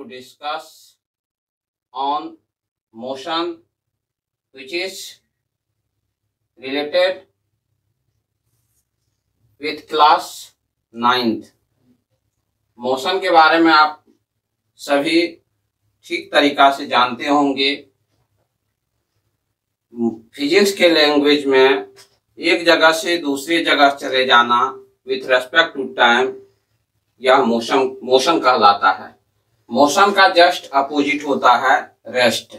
discuss on motion which is related with class 9th। Motion के बारे में आप सभी ठीक तरीका से जानते होंगे। फिजिक्स के लैंग्वेज में एक जगह से दूसरी जगह चले जाना विथ रेस्पेक्ट टू टाइम, यह मोशन कहलाता है। मोशन का जस्ट अपोजिट होता है रेस्ट।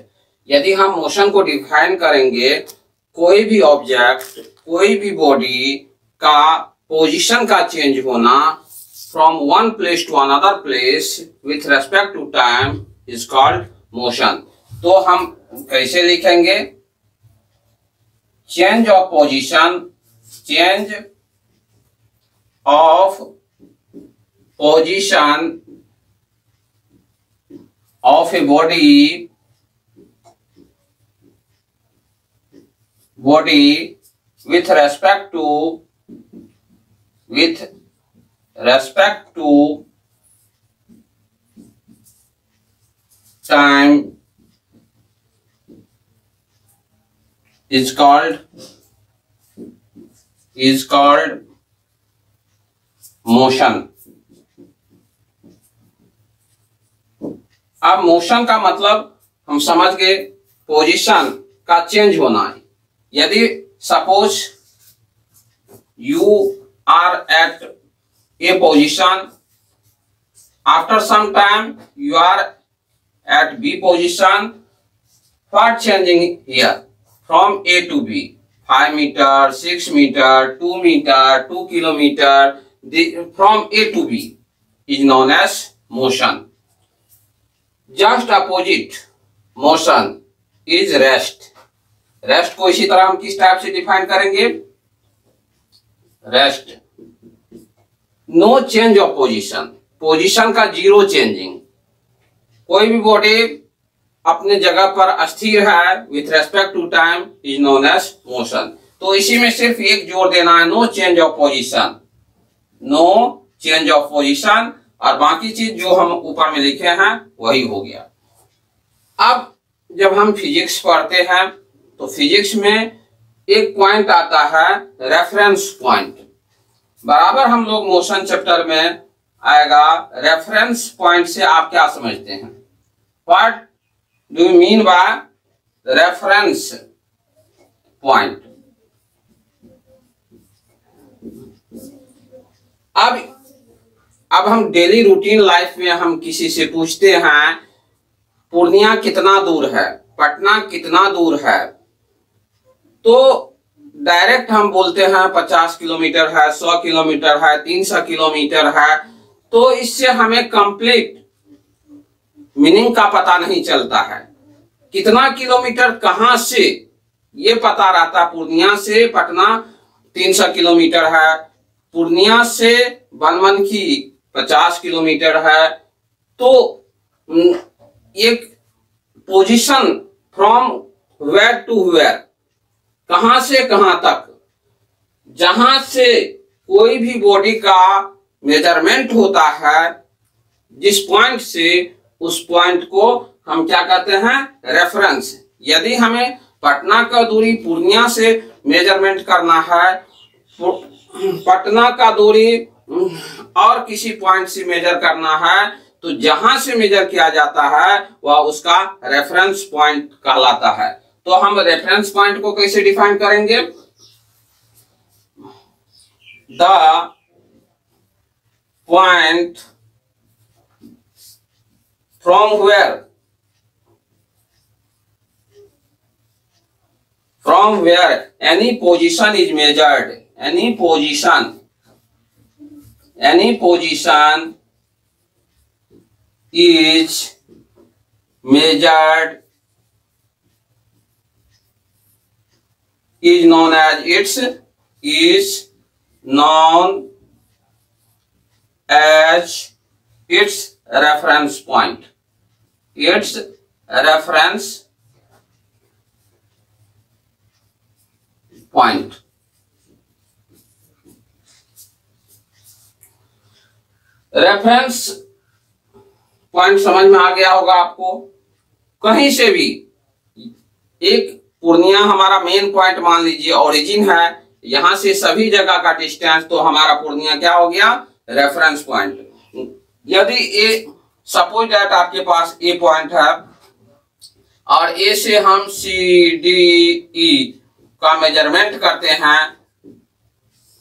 यदि हम मोशन को डिफाइन करेंगे, कोई भी ऑब्जेक्ट, कोई भी बॉडी का पोजीशन का चेंज होना from one place to another place with respect to time is called motion. तो हम कैसे लिखेंगे? Change of position, change of position of a body with respect to time is called motion। अब motion का मतलब हम समझ गए, पोजीशन का चेंज होना है। यदि suppose you are at A position, after some time you are at B position, what changing here from A to B, 5 metre, 6 metre, 2 metre, 2 kilometre, from A to B is known as motion. Just opposite motion is rest. Rest को इसी तरह हम किस type से define करेंगे? Rest, no change of position, position का zero changing. कोई भी बॉडी अपने जगह पर स्थिर है with respect to time is known as motion. तो इसी में सिर्फ एक जोड़ देना है, no change of position, no change of position, और बाकी चीज जो हम ऊपर में लिखे हैं वही हो गया। अब जब हम फिजिक्स पढ़ते हैं तो फिजिक्स में एक पॉइंट आता है रेफरेंस पॉइंट। बराबर हम लोग मोशन चैप्टर में आएगा, रेफरेंस पॉइंट से आप क्या समझते हैं? What do you mean by reference point? अब हम डेली रूटीन लाइफ में हम किसी से पूछते हैं पूर्णिया कितना दूर है, पटना कितना दूर है, तो डायरेक्ट हम बोलते हैं 50 किलोमीटर है, 100 किलोमीटर है, 300 किलोमीटर है। तो इससे हमें कंप्लीट मीनिंग का पता नहीं चलता है। कितना किलोमीटर कहां से ये पता रहता, पूर्णिया से पटना 300 किलोमीटर है, पूर्णिया से बनमनखी 50 किलोमीटर है। तो एक position from where to where, कहां से कहां तक, जहां से कोई भी बॉडी का मेजरमेंट होता है, जिस पॉइंट से उस पॉइंट को हम क्या कहते हैं? रेफरेंस। यदि हमें पटना का दूरी पूर्णिया से मेजरमेंट करना है, पटना का दूरी और किसी पॉइंट से मेजर करना है, तो जहां से मेजर किया जाता है वह उसका रेफरेंस पॉइंट कहलाता है। तो हम रेफरेंस पॉइंट को कैसे डिफाइन करेंगे? The point from where any position is measured, any position is measured is known as its reference point, its reference point। Reference point समझ में आ गया होगा आपको। कहीं से भी एक पूर्णिया हमारा मेन पॉइंट मान लीजिए, ओरिजिन है, यहां से सभी जगह का डिस्टेंस, तो हमारा पूर्णिया क्या हो गया, रेफरेंस पॉइंट। यदि ए सपोज दैट आपके पास ए पॉइंट है और ए से हम सी डी ई का मेजरमेंट करते हैं,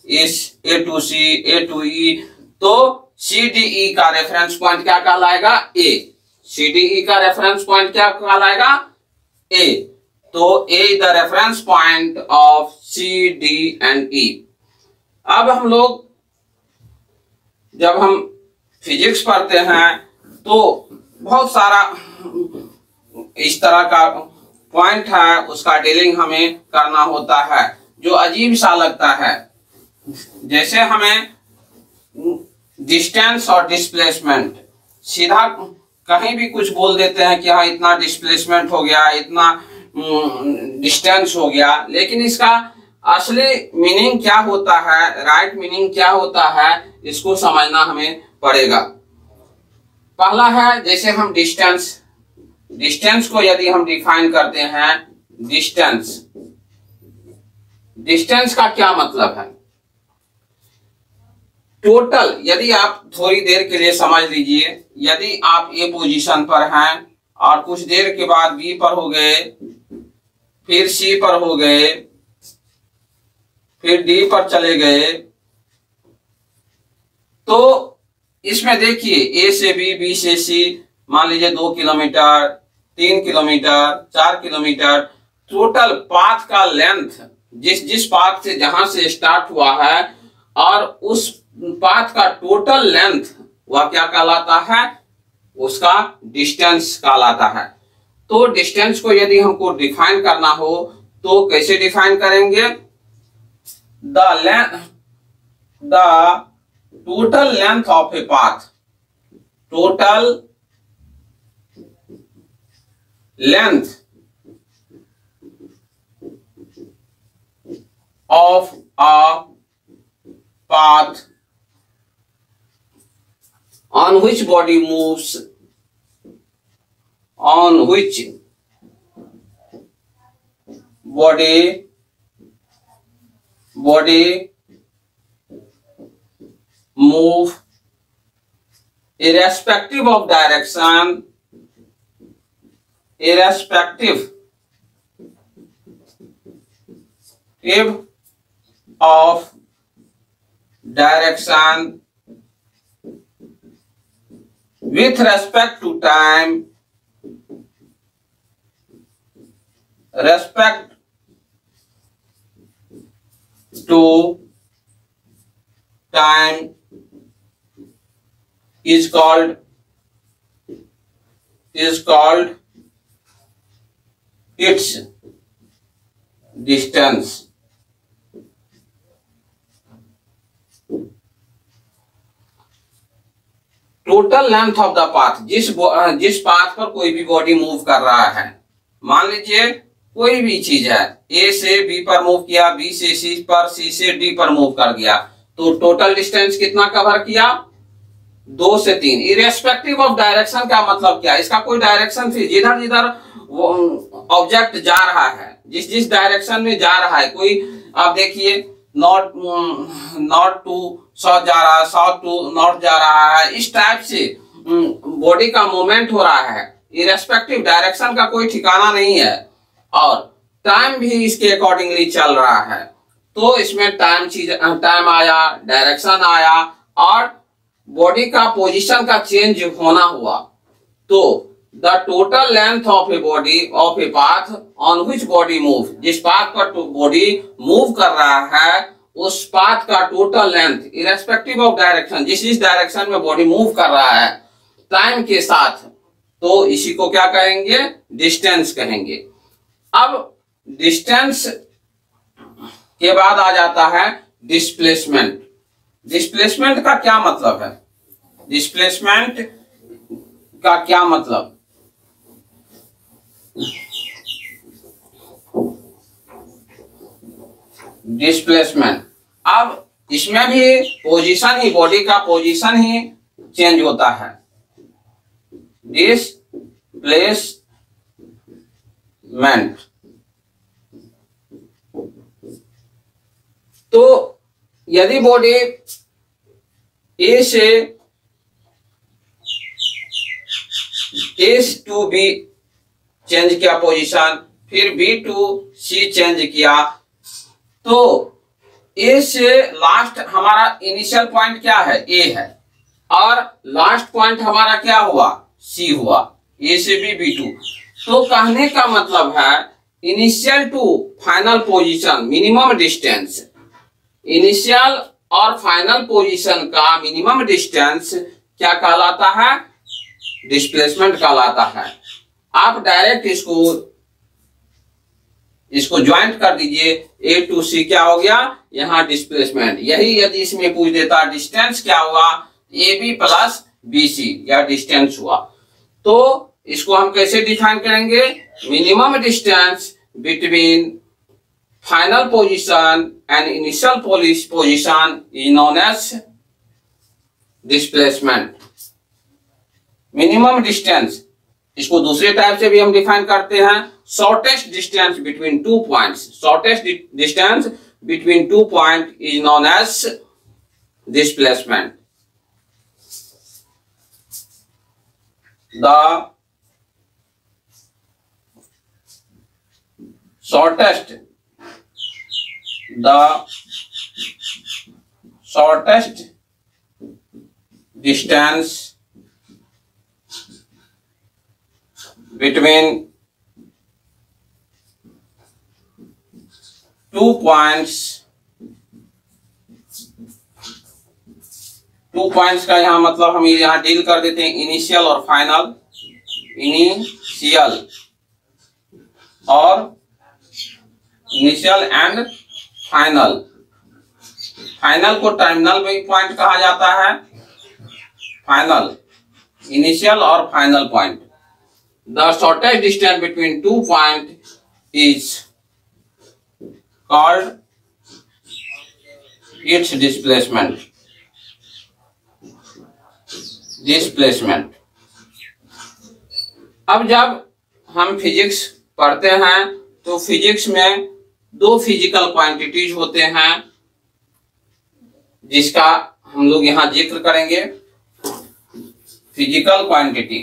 इस ए टू सी ए टू ई, तो सी डी ई का रेफरेंस पॉइंट क्या कहलाएगा, ए। सी डी ई का रेफरेंस पॉइंट क्या कहलाएगा, ए। तो A the reference point of C D and E. अब हम लोग जब हम फिजिक्स पढ़ते हैं तो बहुत सारा इस तरह का पॉइंट है, उसका डीलिंग हमें करना होता है जो अजीब सा लगता है। जैसे हमें डिस्टेंस और डिस्प्लेसमेंट, सीधा कहीं भी कुछ बोल देते हैं कि हाँ इतना डिस्प्लेसमेंट हो गया, इतना डिस्टेंस हो गया, लेकिन इसका असली मीनिंग क्या होता है, राइट मीनिंग क्या होता है, इसको समझना हमें पड़ेगा। पहला है, जैसे हम डिस्टेंस को यदि हम डिफाइन करते हैं, डिस्टेंस का क्या मतलब है, टोटल। यदि आप थोड़ी देर के लिए समझ लीजिए, यदि आप ए पोजीशन पर हैं और कुछ देर के बाद बी पर हो गए, फिर सी पर हो गए, फिर डी पर चले गए, तो इसमें देखिए ए से बी, बी से सी, मान लीजिए 2 kilometre, 3 kilometre, 4 kilometre, total path का लेंथ, जिस पाथ से जहां से स्टार्ट हुआ है और उस पाथ का टोटल लेंथ, वह क्या कहलाता है, उसका डिस्टेंस कहलाता है। तो डिस्टेंस को यदि हमको डिफाइन करना हो तो कैसे डिफाइन करेंगे, the total length of a path, total length of a path on which body moves, on which body move irrespective of direction, irrespective of direction with respect to time, respect to time is called its distance। Total length of the path, जिस path पर कोई भी body move कर रहा है, मान लीजिए कोई भी चीज है, ए से बी पर मूव किया, बी से सी पर, सी से डी पर मूव कर गया, तो टोटल डिस्टेंस कितना कवर किया, 2 से 3। इरेस्पेक्टिव ऑफ डायरेक्शन का मतलब क्या, इसका कोई डायरेक्शन थी, जिधर जिधर ऑब्जेक्ट जा रहा है, जिस डायरेक्शन में जा रहा है, कोई आप देखिए नॉर्थ टू साउथ जा रहा है, साउथ टू नॉर्थ जा रहा है, इस टाइप से बॉडी का मूवमेंट हो रहा है। इरेस्पेक्टिव डायरेक्शन का कोई ठिकाना नहीं है और टाइम भी इसके अकॉर्डिंगली चल रहा है। तो इसमें टाइम आया, डायरेक्शन आया और बॉडी का पोजीशन का चेंज होना हुआ। तो the total length of a body of a path on which body move, जिस पाथ पर बॉडी मूव कर रहा है उस पाथ का total length irrespective of direction, जिस डायरेक्शन में बॉडी मूव कर रहा है टाइम के साथ, तो इसी को क्या कहेंगे, डिस्टेंस कहेंगे। अब डिस्टेंस के बाद आ जाता है डिस्प्लेसमेंट। डिस्प्लेसमेंट का क्या मतलब है, डिस्प्लेसमेंट का क्या मतलब, डिस्प्लेसमेंट, अब इसमें भी पोजीशन ही, बॉडी का पोजीशन ही चेंज होता है। डिस्प्लेसमेंट। तो यदि बॉडी ए से टू बी चेंज किया पोजीशन, फिर बी टू सी चेंज किया, तो ए से लास्ट हमारा इनिशियल पॉइंट क्या है, ए है, और लास्ट पॉइंट हमारा क्या हुआ, सी हुआ, ए से बी टू। तो कहने का मतलब है initial to final position minimum distance, initial और फाइनल पोजीशन का मिनिमम डिस्टेंस क्या कहलाता है, डिस्प्लेसमेंट कहलाता है। आप डायरेक्ट इसको ज्वाइंट कर दीजिए, ए टू सी क्या हो गया, यहां डिस्प्लेसमेंट। यही यदि इसमें पूछ देता डिस्टेंस क्या हुआ, A B plus B C, या डिस्टेंस हुआ। तो इसको हम कैसे डिफाइन करेंगे, minimum distance between final position and initial position is known as displacement. Minimum distance, इसको दूसरे टाइप से भी हम डिफाइन करते हैं, shortest distance between two points, shortest distance between two point is known as displacement. The shortest distance between two points, two points का यहां मतलब हम यहां डील कर देते हैं इनिशियल और final, initial and final. Final को टर्मिनल पॉइंट कहा जाता है, फाइनल, इनिशियल और final point. The shortest distance between two point is called its displacement. अब जब हम फिजिक्स पढ़ते हैं तो फिजिक्स में दो फिजिकल क्वांटिटीज होते हैं जिसका हम लोग यहां जिक्र करेंगे। फिजिकल क्वांटिटी,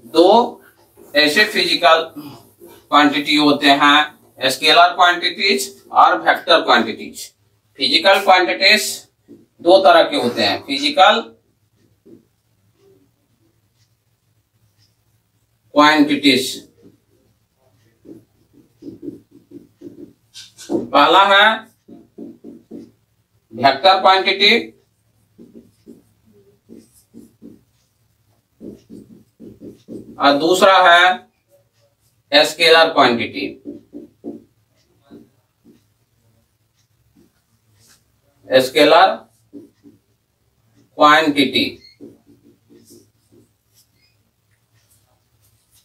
दो ऐसे फिजिकल क्वांटिटी होते हैं, स्केलर क्वांटिटीज और वेक्टर क्वांटिटीज। फिजिकल क्वांटिटीज दो तरह के होते हैं, फिजिकल क्वांटिटीज। पहला है वेक्टर क्वांटिटी, और दूसरा है scalar quantity. Scalar quantity,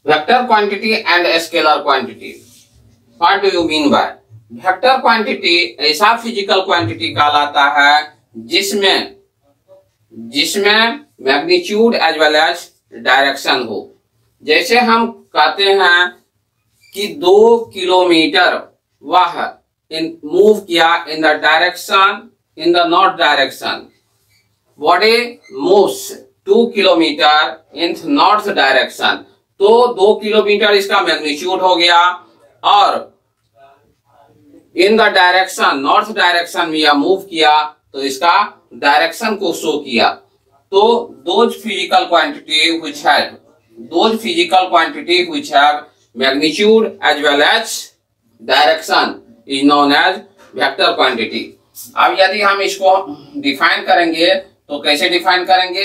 vector quantity and scalar quantity. What do you mean by vector quantity? ऐसा फिजिकल क्वांटिटी कहलाता है जिसमें magnitude as well as direction हो। जैसे हम कहते हैं कि 2 किलोमीटर वह मूव किया in the direction, in the north direction. Body moves 2 kilometre in north direction, तो 2 किलोमीटर इसका मैग्नीट्यूड हो गया, और in the direction north direction में यह मूव किया तो इसका डायरेक्शन को शो किया। तो those physical quantity which have magnitude as well as direction is known as vector quantity। अब यदि हम इसको डिफाइन करेंगे तो कैसे डिफाइन करेंगे?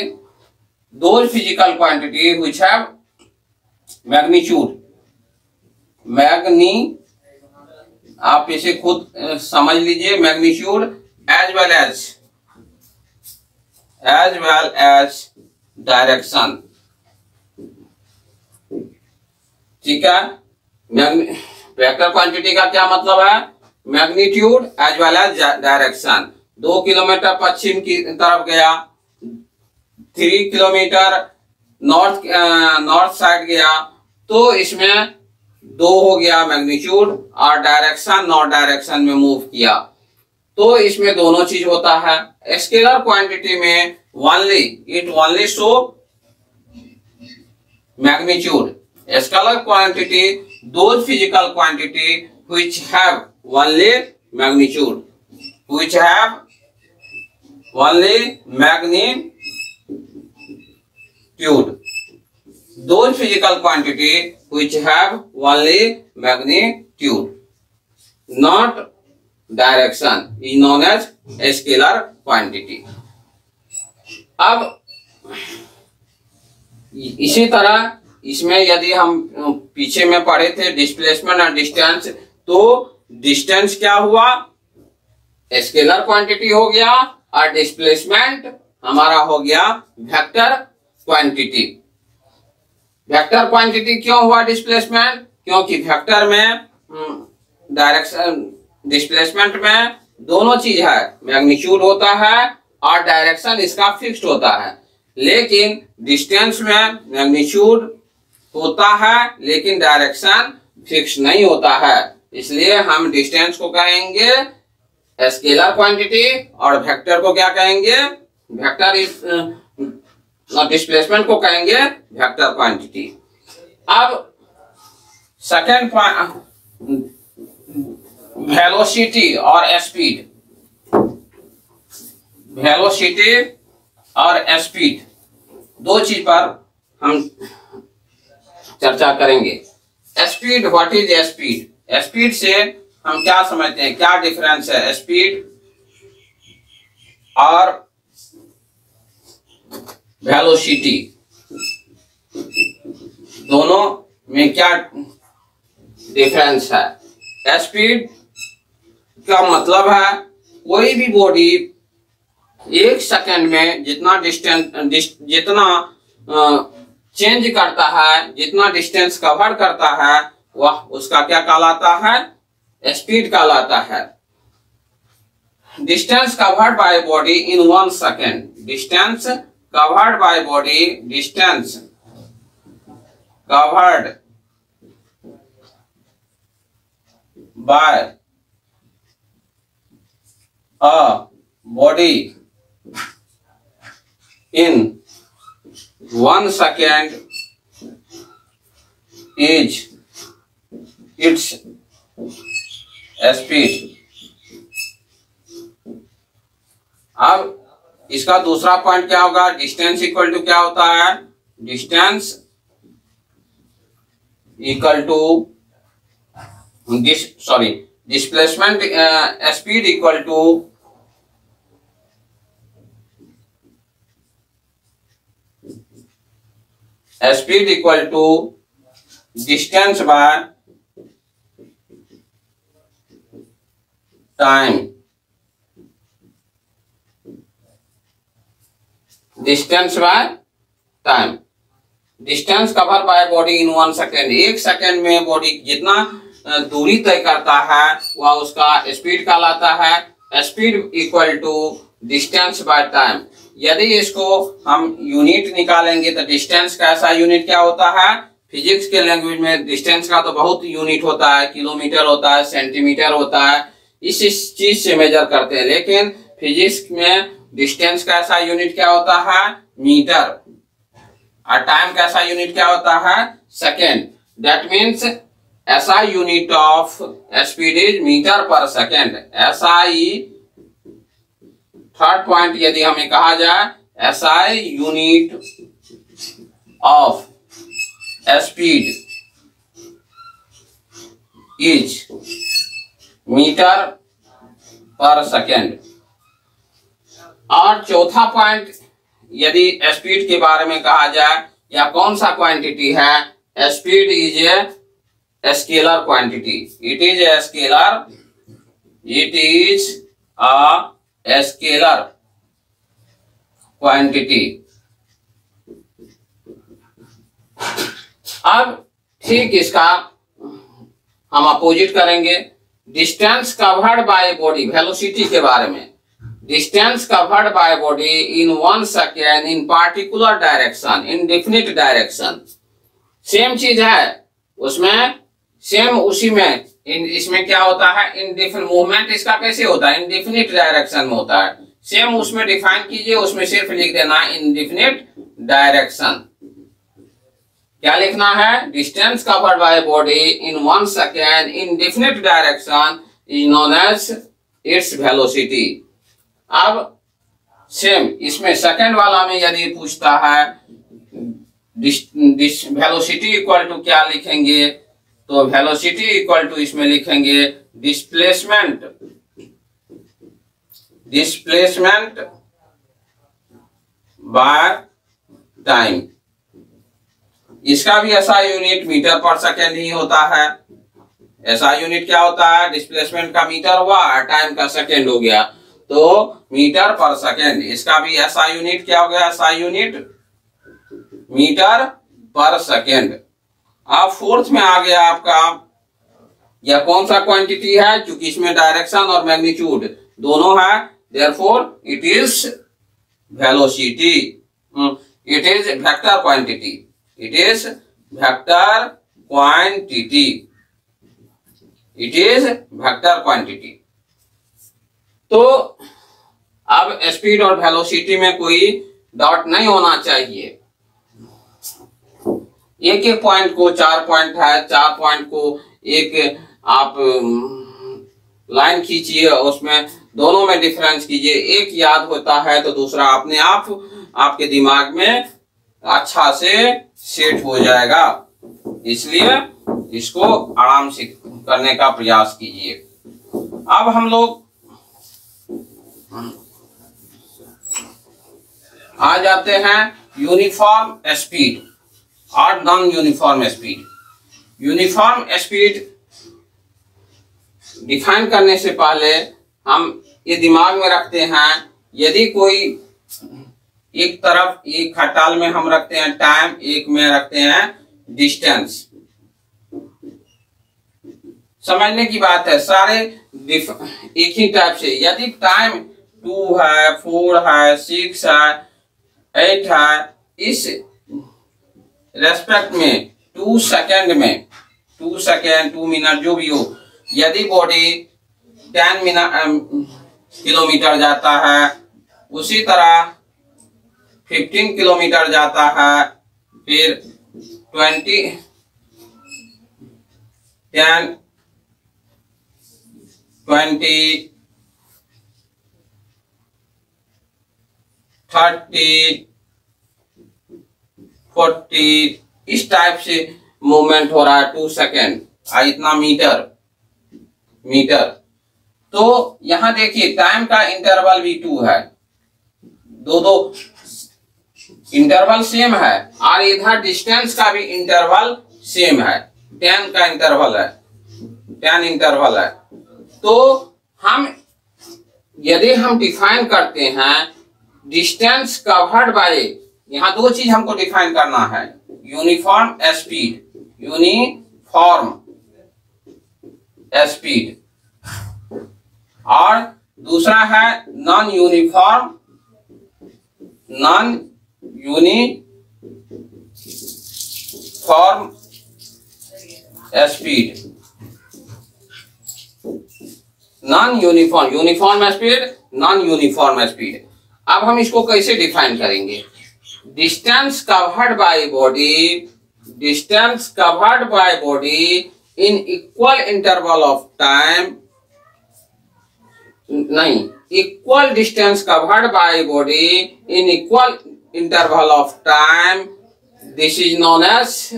Those physical quantity which have magnitude, आप इसे खुद समझ लीजिए, magnitude as well as direction. ठीक है, वेक्टर क्वांटिटी का क्या मतलब है? Magnitude as well as direction. 2 kilometre पश्चिम की तरफ गया, 3 किलोमीटर नॉर्थ साइड गया तो इसमें 2 हो गया मैग्नीट्यूड, और डायरेक्शन नॉर्थ डायरेक्शन में मूव किया तो इसमें दोनों चीज होता है। स्केलर क्वांटिटी में it only show magnitude. Scalar quantity those physical quantity which have only magnitude, which have only magnitude. Those physical quantity which have only magnitude, not direction, is known as scalar quantity. अब इसी तरह इसमें यदि हम पीछे में पढ़े थे डिस्प्लेसमेंट और डिस्टेंस, तो डिस्टेंस क्या हुआ, स्केलर क्वांटिटी हो गया, और डिस्प्लेसमेंट हमारा हो गया वेक्टर क्वांटिटी। वेक्टर क्वांटिटी क्यों हुआ डिस्प्लेसमेंट, क्योंकि वेक्टर में डायरेक्शन, डिस्प्लेसमेंट में दोनों चीज है, मैग्नीट्यूड होता है और डायरेक्शन इसका फिक्स्ड होता है। लेकिन डिस्टेंस में मैग्नीट्यूड होता है लेकिन डायरेक्शन फिक्स नहीं होता है, इसलिए हम डिस्टेंस को कहेंगे स्केलर क्वांटिटी और वेक्टर को क्या कहेंगे, वेक्टर इज डिस्प्लेसमेंट को कहेंगे वेक्टर क्वांटिटी। अब सेकेंड वेलोसिटी और स्पीड, वेलोसिटी और स्पीड दो चीज पर हम चर्चा करेंगे। Speed, what is speed, speed से हम क्या समझते हैं, क्या डिफरेंस है स्पीड और वेलोसिटी, दोनों में क्या डिफरेंस है। स्पीड का मतलब है कोई भी बॉडी एक सेकंड में जितना जितना चेंज करता है, जितना डिस्टेंस कवर करता है, वह उसका क्या कहलाता है, स्पीड कहलाता है। Distance covered by body in 1 second, distance covered by body, distance covered by a body in 1 second is its speed। अब इसका दूसरा पॉइंट क्या होगा, डिस्टेंस इक्वल टू क्या होता है, distance equal to displacement, speed equal to distance by time. Distance by time, distance cover by body in 1 second, 1 second में body जितना दूरी तय करता है वह उसका स्पीड कहलाता है। Speed equal to distance by time. यदि इसको हम यूनिट निकालेंगे तो डिस्टेंस का ऐसा यूनिट क्या होता है, फिजिक्स के लैंग्वेज में डिस्टेंस का तो बहुत यूनिट होता है, किलोमीटर होता है, सेंटीमीटर होता है, इस चीज से मेजर करते हैं। लेकिन फिजिक्स में डिस्टेंस का ऐसा यूनिट क्या होता है, मीटर, और टाइम का ऐसा यूनिट क्या होता है, second. That means SI unit of speed is metre per second. SI, third point यदि हमें कहा जाए, SI unit of speed is metre per second. और चौथा पॉइंट यदि स्पीड के बारे में कहा जाए या कौन सा क्वांटिटी है, speed is a scalar quantity, it is a scalar, it is a scalar quantity. अब ठीक इसका हम अपोजिट करेंगे, distance covered by body, velocity के बारे में। Distance covered by body in 1 second in particular direction, in definite direction. Same चीज है उसमें, सेम उसी में इसमें क्या होता है, इनडेफिनिट मूवमेंट इसका कैसे होता है, इनडेफिनिट डायरेक्शन में होता है। सेम उसमें डिफाइन कीजिए, उसमें सिर्फ लिख देना इनडेफिनिट डायरेक्शन। क्या लिखना है, distance covered by body in 1 second in definite direction is known as its velocity. अब सेम इसमें सेकेंड वाला में यदि पूछता है वेलोसिटी इक्वल टू क्या लिखेंगे, तो वेलोसिटी इक्वल टू इसमें लिखेंगे डिस्प्लेसमेंट, डिस्प्लेसमेंट बाय टाइम। इसका भी ऐसा यूनिट मीटर पर सेकेंड ही होता है। ऐसा यूनिट क्या होता है, डिस्प्लेसमेंट का मीटर हुआ, टाइम का सेकेंड हो गया, तो मीटर पर सेकेंड। इसका भी ऐसा यूनिट क्या हो गया, ऐसा यूनिट मीटर पर सेकेंड। अब फोर्थ में आ गया आपका, यह कौन सा क्वांटिटी है, क्योंकि इसमें डायरेक्शन और मैग्नीट्यूड दोनों है, therefore it is velocity, it is vector quantity, it is vector quantity, it is vector quantity. तो अब स्पीड और वेलोसिटी में कोई डाउट नहीं होना चाहिए। एक एक पॉइंट को, 4 पॉइंट है, 4 पॉइंट को एक आप लाइन खींचिए, उसमें दोनों में डिफरेंस कीजिए, एक याद होता है तो दूसरा अपने आप आपके दिमाग में अच्छा से सेट हो जाएगा। इसलिए इसको आराम से करने का प्रयास कीजिए। अब हम लोग आ जाते हैं यूनिफॉर्म स्पीड और non uniform speed. Uniform speed define करने से पहले हम ये दिमाग में रखते हैं, यदि कोई एक तरफ, एक खटाल में हम रखते हैं टाइम, एक में रखते हैं डिस्टेंस। समझने की बात है, सारे एक ही टाइप से। यदि टाइम 2 है, 4 है, 6 है, 8 है, इस रेस्पेक्ट में 2 सेकेंड में, 2 सेकेंड 2 मिनट जो भी हो, यदि बॉडी 10 किलोमीटर जाता है, उसी तरह 15 किलोमीटर जाता है, फिर 10 20 30 40 इस टाइप से मूवमेंट हो रहा है 2 सेकेंड, इतना मीटर। तो यहां देखिए टाइम का इंटरवल भी 2 है, दो इंटरवल सेम है, और इधर डिस्टेंस का भी इंटरवल सेम है, 10 का इंटरवल है, 10 इंटरवल है। तो हम यदि हम डिफाइन करते हैं डिस्टेंस कवर्ड बाय, यहां 2 चीज हमको डिफाइन करना है, यूनिफॉर्म स्पीड, यूनिफॉर्म स्पीड, और दूसरा है non uniform speed, non uniform speed, non uniform speed. अब हम इसको कैसे डिफाइन करेंगे, distance covered by body in equal interval of time, नहीं, equal distance covered by body in equal interval of time, this is known as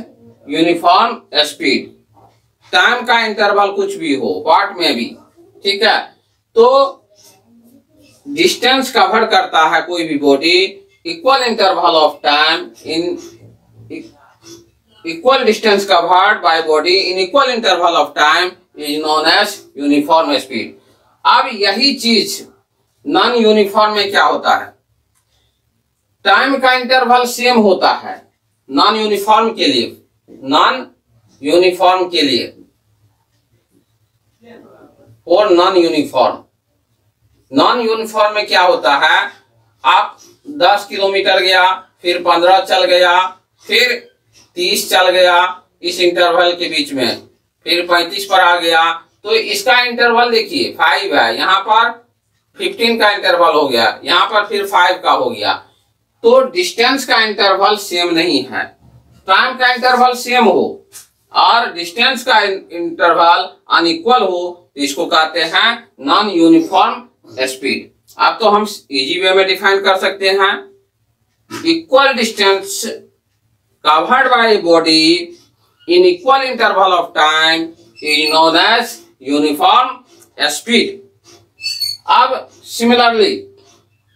uniform speed. Time का interval कुछ भी हो, पार्ट में भी, ठीक है। तो डिस्टेंस कवर करता है कोई भी body, equal interval of time in equal distance covered by body in equal interval of time is known as uniform speed. अब यही चीज नॉन यूनिफॉर्म में क्या होता है, टाइम का इंटरवल सेम होता है नॉन यूनिफॉर्म के लिए, और नॉन यूनिफॉर्म नॉन यूनिफॉर्म में क्या होता है, आप 10 किलोमीटर गया, फिर 15 चल गया, फिर 30 चल गया इस इंटरवल के बीच में, फिर 35 पर आ गया, तो इसका इंटरवल देखिए 5 है, यहाँ पर 15 का इंटरवल हो गया, यहाँ पर फिर 5 का हो गया। तो डिस्टेंस का इंटरवल सेम नहीं है। टाइम का इंटरवल सेम हो और डिस्टेंस का इंटरवल अनइक्वल हो तो इसको कहते हैं नॉन यूनिफॉर्म स्पीड। अब तो हम इजी वे में डिफाइन कर सकते हैं, equal distance covered by body in equal interval of time is known as uniform speed. अब सिमिलरली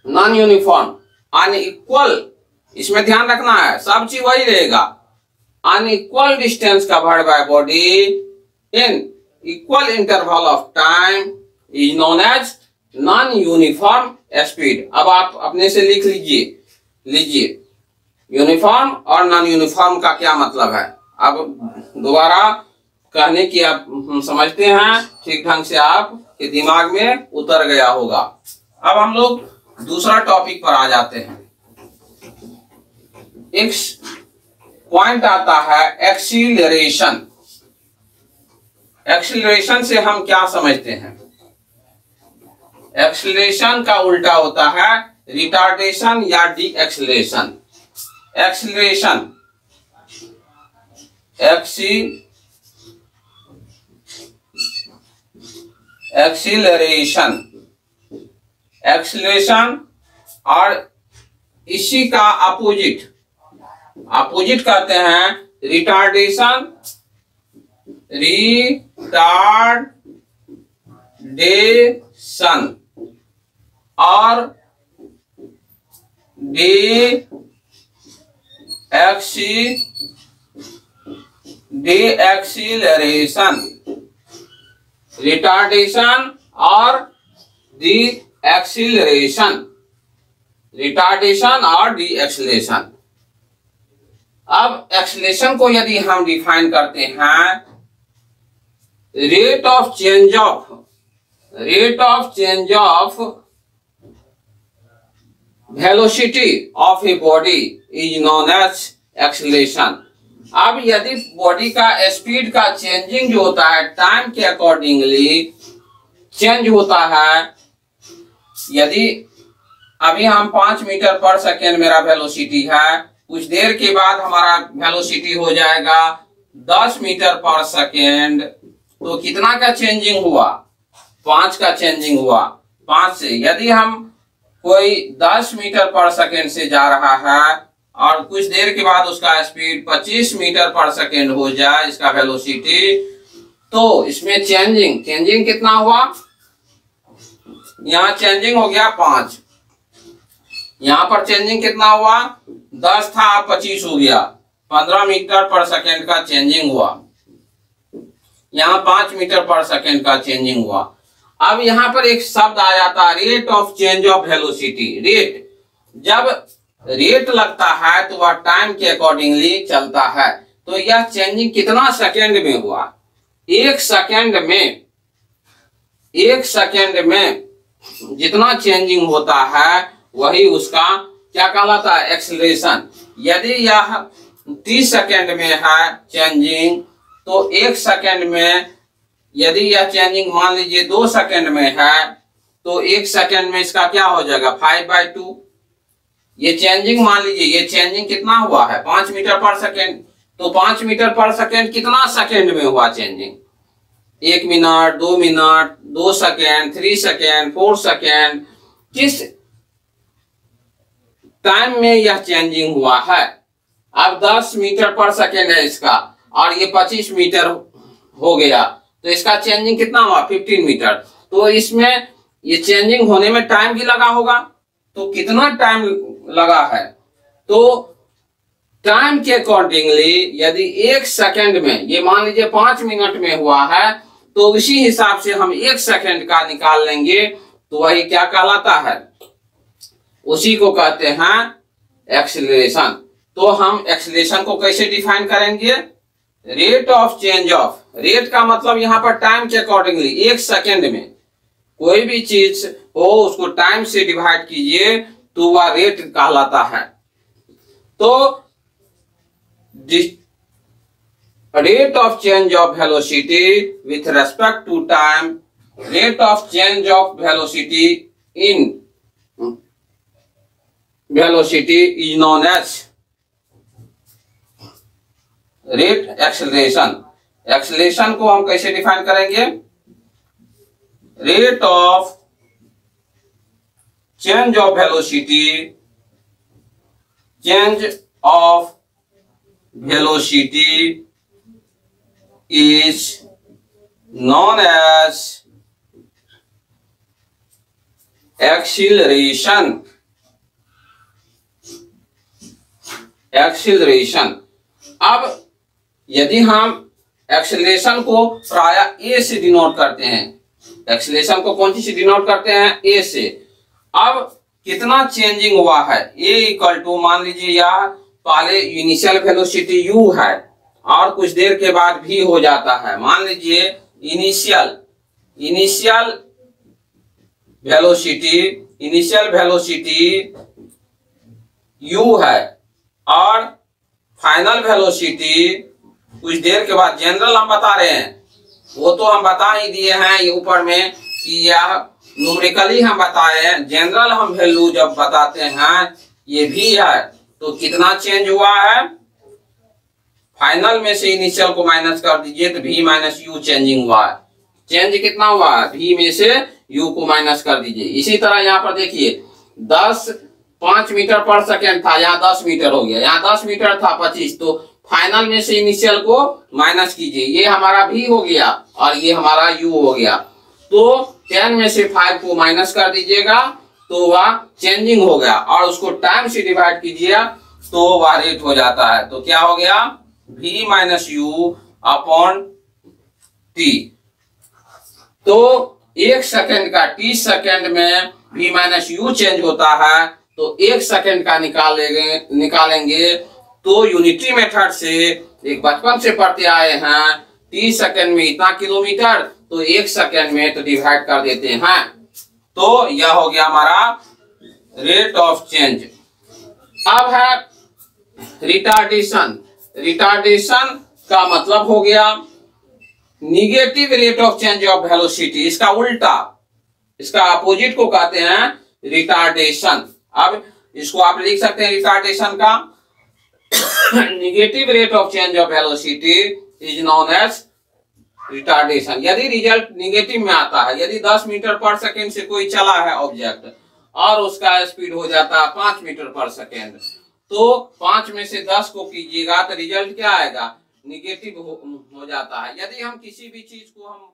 नॉन यूनिफॉर्म अनइक्वल, इसमें ध्यान रखना है सब चीज वही रहेगा, unequal distance covered by body in equal interval of time is known as non uniform speed. अब आप अपने से लिख लीजिए यूनिफॉर्म और नॉन यूनिफॉर्म का क्या मतलब है। अब दोबारा कहने की आप समझते हैं ठीक ढंग से, आपके दिमाग में उतर गया होगा। अब हम लोग दूसरा टॉपिक पर आ जाते हैं। एक पॉइंट आता है एक्सीलरेशन। एक्सीलरेशन से हम क्या समझते हैं, एक्सीलरेशन का उल्टा होता है रिटार्डेशन या डी एक्सीलरेशन। एक्सीलरेशन एक्सीलरेशन और इसी का अपोजिट कहते हैं रिटार्डेशन और डीएक्सीलरेशन। रिटार्डेशन और डीएक्सीलरेशन। अब एक्सीलरेशन को यदि हम डिफाइन करते हैं, rate of change of velocity of a body is known as acceleration. अब यदि बॉडी का स्पीड का चेंजिंग जो होता है टाइम के अकॉर्डिंगली चेंज होता है, यदि अभी हम 5 मीटर पर सेकेंड मेरा वेलोसिटी है, कुछ देर के बाद हमारा वेलोसिटी हो जाएगा 10 मीटर पर सेकेंड, तो कितना का चेंजिंग हुआ, 5 का चेंजिंग हुआ। 5 से यदि हम कोई 10 मीटर पर सेकेंड से जा रहा है और कुछ देर के बाद उसका स्पीड 25 मीटर पर सेकेंड हो जाए इसका वेलोसिटी, तो इसमें चेंजिंग कितना हुआ, यहाँ चेंजिंग हो गया 5, यहाँ पर चेंजिंग कितना हुआ 10 था 25 हो गया, 15 मीटर पर सेकेंड का चेंजिंग हुआ, यहाँ 5 मीटर पर सेकेंड का चेंजिंग हुआ। अब यहाँ पर एक शब्द आ जाता है rate of change of velocity. Rate, जब रेट लगता है तो वह टाइम के अकॉर्डिंगली चलता है। तो यह चेंजिंग कितना सेकेंड में हुआ, 1 सेकेंड में जितना चेंजिंग होता है वही उसका क्या कहलाता है, एक्सीलरेशन। यदि यह 30 सेकेंड में है चेंजिंग, तो 1 सेकेंड में, यदि यह चेंजिंग मान लीजिए 2 सेकेंड में है, तो 1 सेकेंड में इसका क्या हो जाएगा 5/2। ये चेंजिंग मान लीजिए, ये चेंजिंग कितना हुआ है 5 मीटर पर सेकेंड, तो 5 मीटर पर सेकेंड कितना सेकेंड में हुआ changing, 1 minute, 2 minute, 2 second, 3 second, 4 second, किस टाइम में यह चेंजिंग हुआ है। अब 10 मीटर पर सेकेंड है इसका और ये 25 मीटर हो गया, तो इसका चेंजिंग कितना हुआ 15 मीटर। तो इसमें ये चेंजिंग होने में टाइम भी लगा होगा, तो कितना टाइम लगा है, तो टाइम के अकॉर्डिंगली यदि 1 सेकेंड में, ये मान लीजिए 5 मिनट में हुआ है, तो उसी हिसाब से हम 1 सेकेंड का निकाल लेंगे, तो वही क्या कहलाता है, उसी को कहते हैं एक्सीलरेशन। तो हम एक्सीलरेशन को कैसे डिफाइन करेंगे, rate of change of, rate का मतलब यहाँ पर टाइम के अकॉर्डिंगली 1 सेकेंड में, कोई भी चीज हो उसको टाइम से डिवाइड कीजिए तो वह रेट कहलाता है। तो rate of change of velocity with respect to time, rate of change of velocity in velocity is known as rate acceleration. Acceleration को हम कैसे डिफाइन करेंगे? Rate of change of velocity, change of velocity is known as acceleration। Acceleration. अब यदि हम acceleration को प्राय ए से डिनोट करते हैं, एक्सीलरेशन को कौन सी से डिनोट करते हैं? ए से। अब कितना चेंजिंग हुआ है? ए इक्वल टू, मान लीजिए यह पहले इनिशियल वेलोसिटी यू है और कुछ देर के बाद भी हो जाता है। मान लीजिए इनिशियल वेलोसिटी u है और फाइनल वेलोसिटी कुछ देर के बाद, जनरल हम बता रहे हैं, वो तो हम बता ही दिए हैं ये ऊपर में कि यह न्यूमेरिकली हम बताए हैं। जनरल हम वैल्यू जब बताते हैं ये भी है, तो कितना चेंज हुआ है? फाइनल में से इनिशियल को माइनस कर दीजिए तो v माइनस यू चेंजिंग हुआ है। चेंज कितना हुआ? v में से u को माइनस कर दीजिए। इसी तरह यहाँ पर देखिए 5 मीटर पर सेकेंड था, यहाँ 10 मीटर हो गया, यहाँ 10 मीटर था 25, तो फाइनल में से इनिशियल को माइनस कीजिए, ये हमारा v हो गया और ये हमारा u हो गया। तो 10 में से 5 को माइनस कर दीजिएगा तो वह चेंजिंग हो गया और उसको टाइम से डिवाइड कीजिए तो वह रेट हो जाता है। तो क्या हो गया? v minus you upon T. तो 1 सेकेंड का t सेकेंड में v माइनस यू चेंज होता है, तो 1 सेकेंड का निकालेंगे तो यूनिटरी मेथड से, एक बचपन से पढ़ते आए हैं, t सेकेंड में इतना किलोमीटर, तो 1 सेकेंड में तो डिवाइड कर देते हैं। तो यह हो गया हमारा रेट ऑफ चेंज। अब है रिटार्डेशन। रिटार्डेशन का मतलब हो गया negative rate of change of velocity, इसका उल्टा, इसका अपोजिट को कहते हैं रिटार्डेशन। अब इसको आप लिख सकते हैं रिटार्डेशन का negative rate of change of velocity is known as retardation. यदि रिजल्ट निगेटिव में आता है, यदि 10 मीटर पर सेकेंड से कोई चला है ऑब्जेक्ट और उसका स्पीड हो जाता है 5 मीटर पर सेकेंड, तो 5 में से 10 को कीजिएगा तो रिजल्ट क्या आएगा? निगेटिव हो जाता है। यदि हम किसी भी चीज को हम